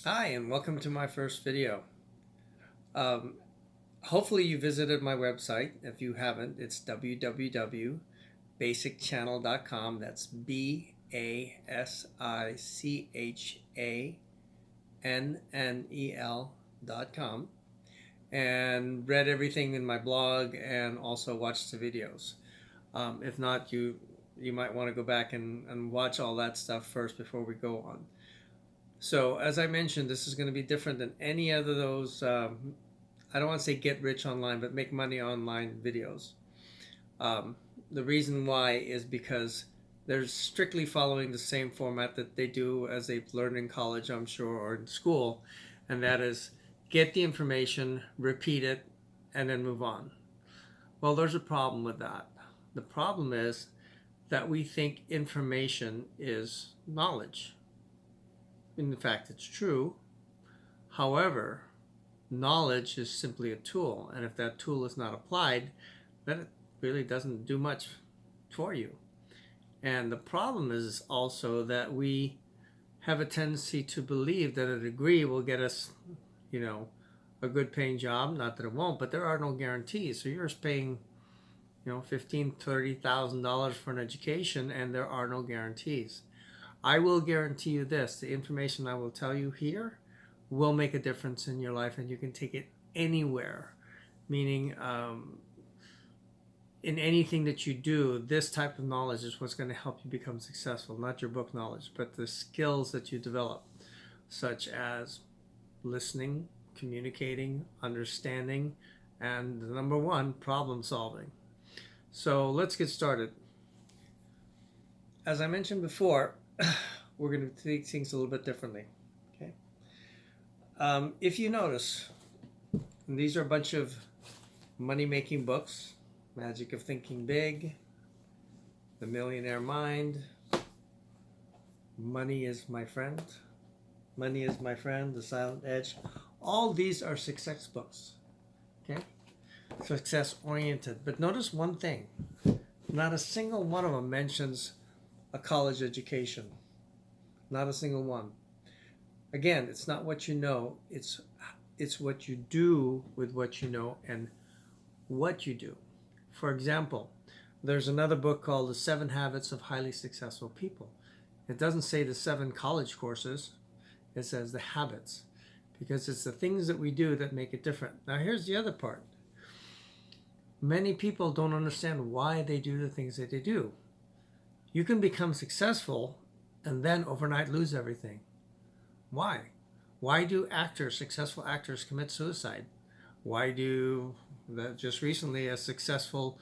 Hi, and welcome to my first video. Um, Hopefully you visited my website. If you haven't, it's www.basichannel.com. That's BASICHANNEL.com. And read everything in my blog and also watched the videos. If not, you might want to go back and watch all that stuff first before we go on. So, as I mentioned, this is going to be different than any other of those. I don't want to say get rich online, but make money online videos. Um, the reason why is because they're strictly following the same format that they do as they've learned in college, I'm sure, or in school, and that is get the information, repeat it, and then move on. Well, there's a problem with that. The problem is that we think information is knowledge. In fact, it's true. However, knowledge is simply a tool, and if that tool is not applied, then it really doesn't do much for you. And the problem is also that we have a tendency to believe that a degree will get us, you know, a good paying job. Not that it won't, but there are no guarantees. So you're paying, $15,000, $30,000 for an education, and there are no guarantees. I will guarantee you this: the information I will tell you here will make a difference in your life, and you can take it anywhere. Meaning, in anything that you do, this type of knowledge is what's going to help you become successful. Not your book knowledge, but the skills that you develop, such as listening, communicating, understanding, and the number one, problem solving. So let's get started. As I mentioned before, we're going to take things a little bit differently. Okay. If you notice, these are a bunch of money-making books: Magic of Thinking Big, The Millionaire Mind, Money is My Friend, Money is My Friend, The Silent Edge. All these are success books. Okay? Success-oriented. But notice one thing. Not a single one of them mentions a college education. Not a single one. Again, it's not what you know, it's what you do with what you know and what you do. For example, there's another book called The 7 Habits of Highly Successful People. It doesn't say the 7 college courses, it says the habits, because it's the things that we do that make it different. Now, here's the other part. Many people don't understand why they do the things that they do. You can become successful and then overnight lose everything. Why? Why do successful actors, commit suicide? Why do just recently a successful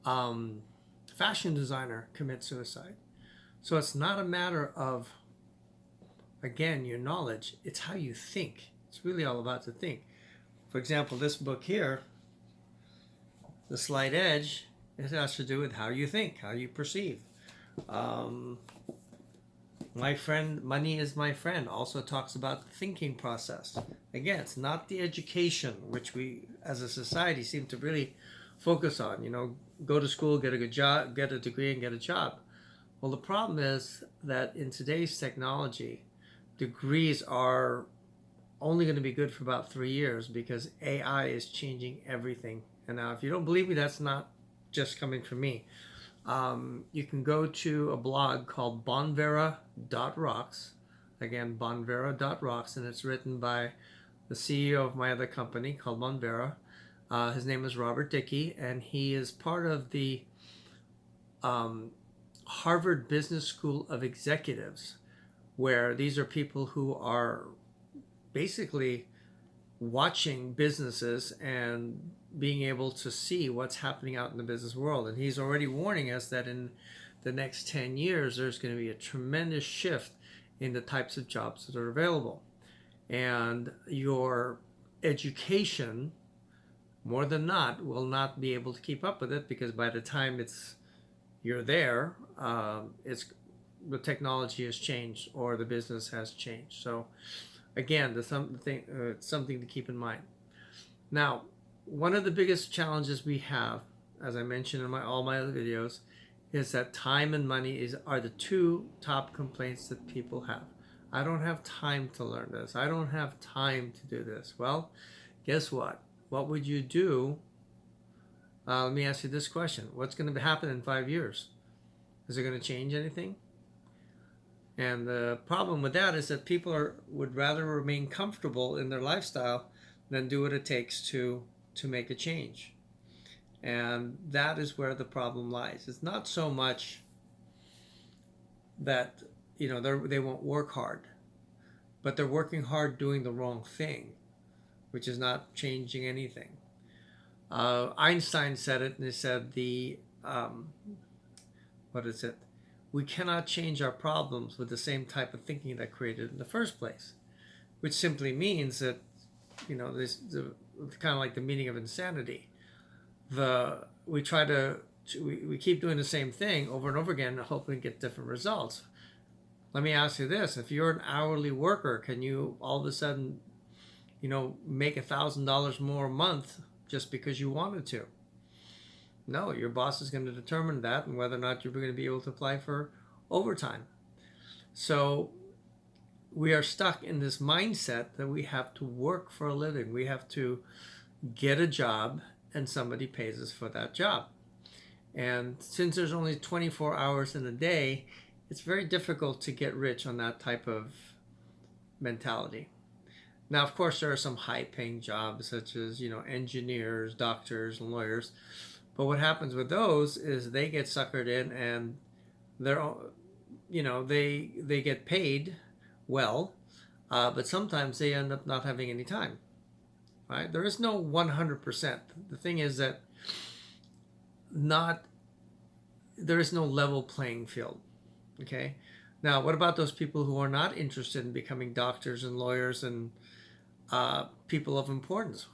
fashion designer commit suicide? So it's not a matter of, again, your knowledge. It's how you think. It's really all about the think. For example, this book here, The Slight Edge, it has to do with how you think, how you perceive. My Friend, Money is My Friend also talks about the thinking process. Again, it's not the education, which we as a society seem to really focus on. Go to school, get a good job, get a degree, and get a job. Well, the problem is that in today's technology, degrees are only going to be good for about 3 years because AI is changing everything. And now, if you don't believe me, that's not just coming from me. You can go to a blog called bonvera.rocks. Again, bonvera.rocks, and it's written by the CEO of my other company called Bonvera. His name is Robert Dickey, and he is part of the Harvard Business School of Executives, where these are people who are basically watching businesses and being able to see what's happening out in the business world. And he's already warning us that in the next 10 years, there's going to be a tremendous shift in the types of jobs that are available. And your education, more than not, will not be able to keep up with it, because by the time you're there, the technology has changed or the business has changed. So again, there's something to keep in mind. Now, one of the biggest challenges we have, as I mentioned in all my other videos, is that time and money are the 2 top complaints that people have. I don't have time to learn this. I don't have time to do this. Well, guess what? What would you do? Let me ask you this question. What's going to happen in 5 years? Is it going to change anything? And the problem with that is that people would rather remain comfortable in their lifestyle than do what it takes to make a change. And that is where the problem lies. It's not so much that they won't work hard, but they're working hard doing the wrong thing, which is not changing anything. Einstein said it, and he said what is it? We cannot change our problems with the same type of thinking that created it in the first place, which simply means that this kind of like the meaning of insanity. We keep doing the same thing over and over again, hoping to get different results. Let me ask you this: if you're an hourly worker, can you all of a sudden, make $1,000 more a month just because you wanted to? No, your boss is going to determine that and whether or not you're going to be able to apply for overtime. So we are stuck in this mindset that we have to work for a living. We have to get a job and somebody pays us for that job. And since there's only 24 hours in a day, it's very difficult to get rich on that type of mentality. Now, of course, there are some high-paying jobs such as, engineers, doctors, and lawyers. But what happens with those is they get suckered in, and they get paid well, but sometimes they end up not having any time. Right? There is no 100%. The thing is that there is no level playing field. Okay. Now, what about those people who are not interested in becoming doctors and lawyers and people of importance?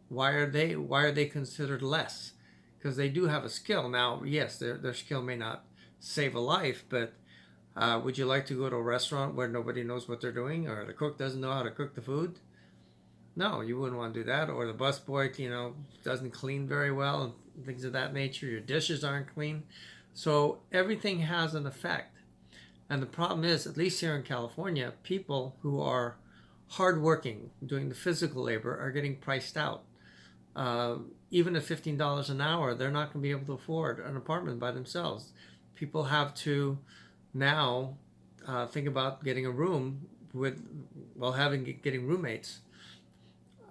Why are they considered less? Because they do have a skill. Now, yes, their skill may not save a life, but would you like to go to a restaurant where nobody knows what they're doing, or the cook doesn't know how to cook the food? No, you wouldn't want to do that. Or the busboy, doesn't clean very well and things of that nature. Your dishes aren't clean. So everything has an effect. And the problem is, at least here in California, people who are hardworking, doing the physical labor, are getting priced out. Even at $15 an hour, they're not going to be able to afford an apartment by themselves. People have to now think about getting a room getting roommates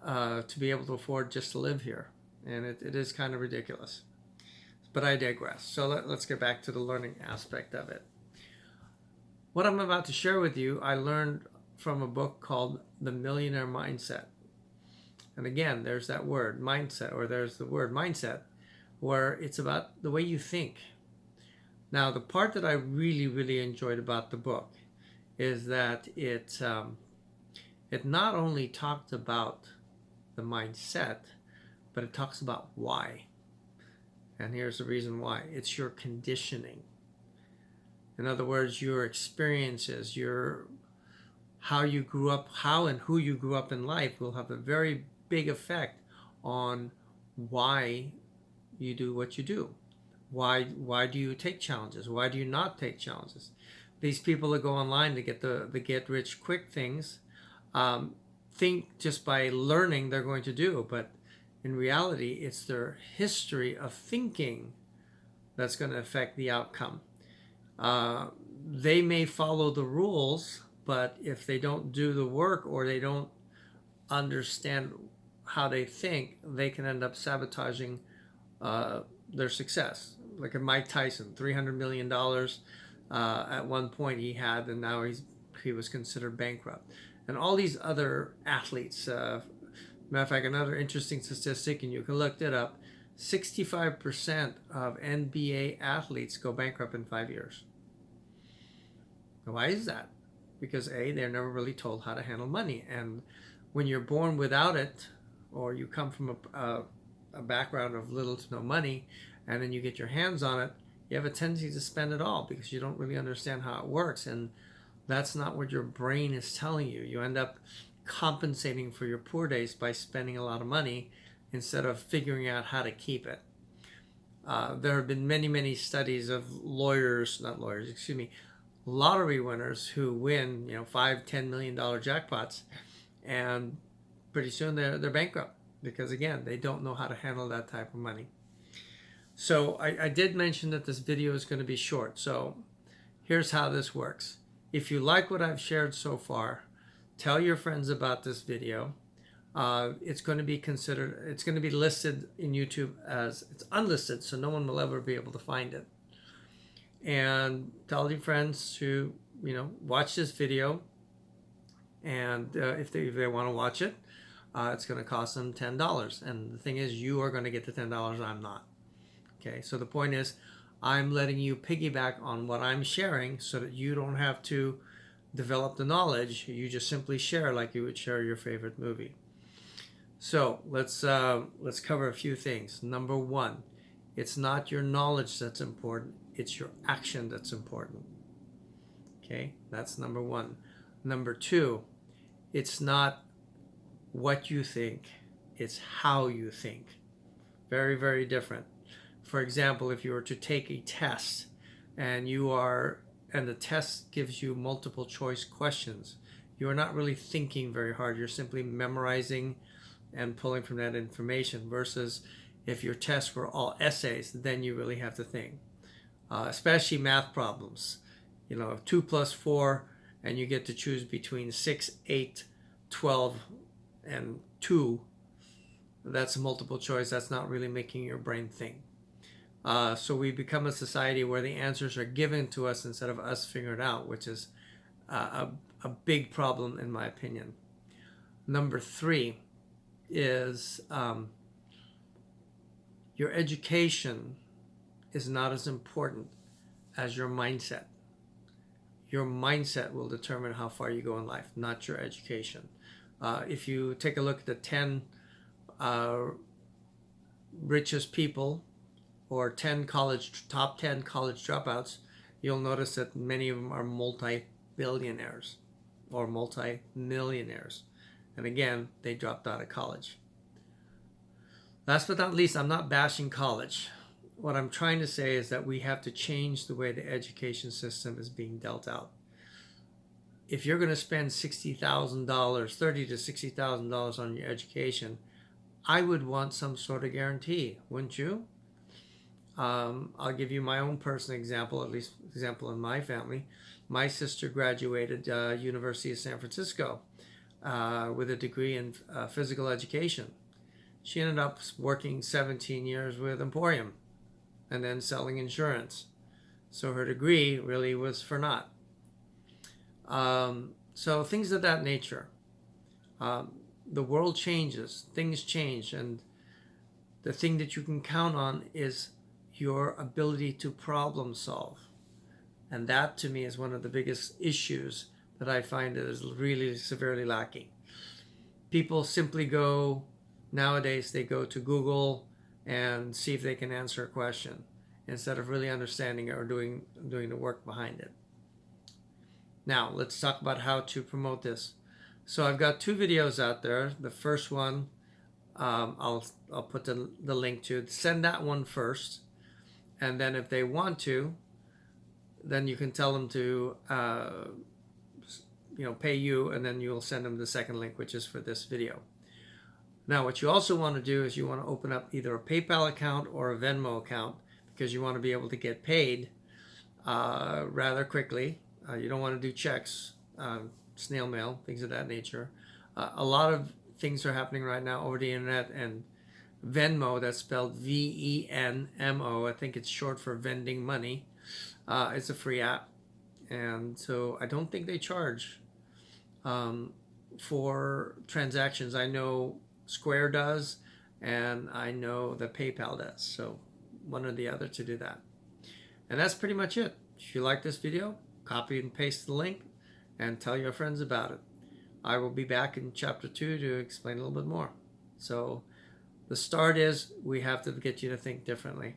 to be able to afford just to live here. And it is kind of ridiculous. But I digress. So let's get back to the learning aspect of it. What I'm about to share with you, I learned from a book called The Millionaire Mindset. And again, there's that word, mindset, or there's the word mindset, where it's about the way you think. Now, the part that I really, really enjoyed about the book is that it not only talked about the mindset, but it talks about why. And here's the reason why. It's your conditioning. In other words, your experiences, how you grew up, how and who you grew up in life will have a very big effect on why you do what you do. Why do you take challenges? Why do you not take challenges? These people that go online to get the get rich quick things think just by learning they're going to do, but in reality, it's their history of thinking that's going to affect the outcome. They may follow the rules, but if they don't do the work or they don't understand how they think, they can end up sabotaging their success. Like a Mike Tyson, $300 million at one point he had, and now he was considered bankrupt. And all these other athletes, matter of fact, another interesting statistic, and you can look it up, 65% of NBA athletes go bankrupt in 5 years. Why is that? Because A, they're never really told how to handle money. And when you're born without it, or you come from a background of little to no money, and then you get your hands on it, you have a tendency to spend it all because you don't really understand how it works. And that's not what your brain is telling you. You end up compensating for your poor days by spending a lot of money instead of figuring out how to keep it. There have been many, many studies of lottery winners who win, $5-10 million jackpots, and pretty soon they're bankrupt because, again, they don't know how to handle that type of money. So I did mention that this video is going to be short. So here's how this works. If you like what I've shared so far, tell your friends about this video. It's going to be listed in YouTube as it's unlisted, so no one will ever be able to find it. And tell your friends to, watch this video. And if they want to watch it, it's going to cost them $10. And the thing is, you are going to get the $10. I'm not. Okay, so the point is, I'm letting you piggyback on what I'm sharing so that you don't have to develop the knowledge. You just simply share like you would share your favorite movie. So let's cover a few things. Number one, it's not your knowledge that's important. It's your action that's important. Okay, that's number one. Number two, it's not what you think. It's how you think. Very, very different. For example, if you were to take a test and the test gives you multiple choice questions, you are not really thinking very hard. You're simply memorizing and pulling from that information, versus if your tests were all essays, then you really have to think. Especially math problems. 2 + 4, and you get to choose between 6, 8, 12, and 2. That's a multiple choice. That's not really making your brain think. So we become a society where the answers are given to us instead of us figuring it out, which is a big problem in my opinion. Number three is your education is not as important as your mindset. Your mindset will determine how far you go in life, not your education. If you take a look at the 10 richest people, or top 10 college dropouts, you'll notice that many of them are multi-billionaires or multi-millionaires. And again, they dropped out of college. Last but not least, I'm not bashing college. What I'm trying to say is that we have to change the way the education system is being dealt out. If you're going to spend $60,000, $30,000 to $60,000 on your education, I would want some sort of guarantee, wouldn't you? I'll give you my own personal example, at least example in my family. My sister graduated University of San Francisco with a degree in physical education. She ended up working 17 years with Emporium and then selling insurance. So her degree really was for naught. So things of that nature. The world changes, things change, and the thing that you can count on is your ability to problem solve. And that to me is one of the biggest issues that I find is really severely lacking. People simply nowadays they go to Google and see if they can answer a question instead of really understanding it or doing the work behind it. Now let's talk about how to promote this. So I've got 2 videos out there. The first one I'll put the link to. Send that one first. And then if they want to, then you can tell them to pay you, and then you'll send them the second link, which is for this video. Now what you also want to do is you want to open up either a PayPal account or a Venmo account, because you want to be able to get paid rather quickly. You don't want to do checks, snail mail, things of that nature. A lot of things are happening right now over the internet, and Venmo, that's spelled Venmo, I think it's short for vending money. It's a free app, and so I don't think they charge for transactions. I know Square does, and I know that PayPal does, so one or the other to do that. And that's pretty much it. If you like this video, copy and paste the link and tell your friends about it. I will be back in chapter 2 to explain a little bit more. So the start is we have to get you to think differently.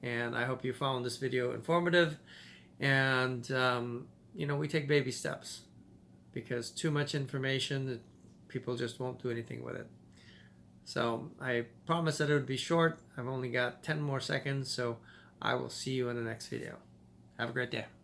And I hope you found this video informative. And, we take baby steps, because too much information, people just won't do anything with it. So I promised that it would be short. I've only got 10 more seconds, so I will see you in the next video. Have a great day.